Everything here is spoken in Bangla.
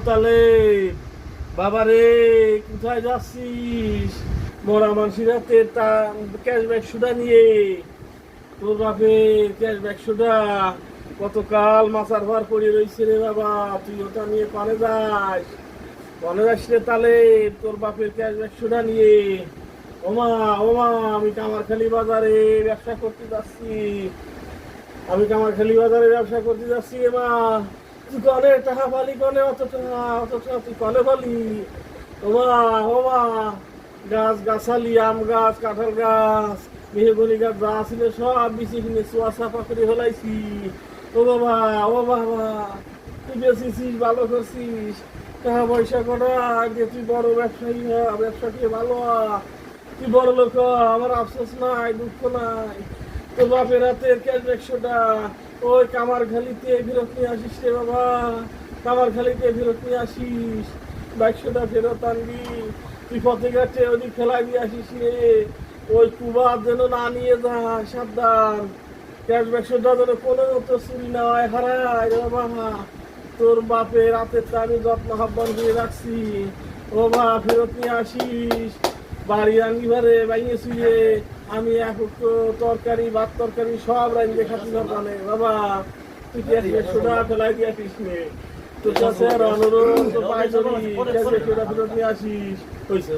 তাহলে বাবা রে, কোথায় যাচ্ছিস? মরা মানুষের হাতে ক্যাশব্যাক সুদা নিয়ে। তোর বাপের ক্যাশব্যাক সুদা কতকাল মাথার ভার পড়ে রয়েছে রে বাবা, তুই ওটা নিয়ে পানে যাস? পানে যাস রে তাহলে তোর বাপের ক্যাশব্যাক সুদা নিয়ে। ওমা ওমা, আমি কামারখালী বাজারে ব্যবসা করতে যাচ্ছি। রে মা। তুই কনে টাকা পালি, কনে অত টাকা তুই কনে পালি? ওমা ওমা, গাছ গাছালি, আম গাছ, কাঁঠাল গাছ, মেহগনি গাছ যা ছিল সব বিচি কিনে চুয়া চাপা করে ফেলাইছি। ও বাবা, ও বাবা, তুই বেঁচেছিস, ভালো করছিস। টাকা পয়সা করা আগে তুই বড় ব্যবসায়ী হ, ব্যবসাটি ভালো হ, তুই বড় লোক হ। আমার আফসোস নাই, দুঃখ নাই। তোর বাপের হাতের ক্যাশব্যাক সোডা ওই কামারখালীতে ফেরত নিয়ে আসিস রে বাবা। কামারখালীতে ফেরত নিয়ে আসিস, বাইক সোডা ফেরত আনবি। তুই পথে ঘাটে ওদিক ফেলাই দিয়ে আসিস রে। ওই কুবার যেন না নিয়ে যা, সাবধান। ক্যাশব্যাক সোডা যেন কোনো মতো চুরি না হয়, হারায় রে বাবা। তোর বাপের রাতের আমি যত্ন আহ্বান করে রাখছি। ও বা, ফেরত নিয়ে আসিস। বাড়ি আনবি ভারে বাইয়ে শুয়ে আমি এক তরকারি, ভাত তরকারি সব রান্না খাচ্ছি দোকানে বাবা। তুই ক্যাশব্যাক সোডা ফেলাই দিয়ে আসিস নে। তোর কাছে আর অনুরোধ, তোর পায়ে ধরি, ক্যাশব্যাক সোডা ফেরত নিয়ে আসিস। হয়েছে।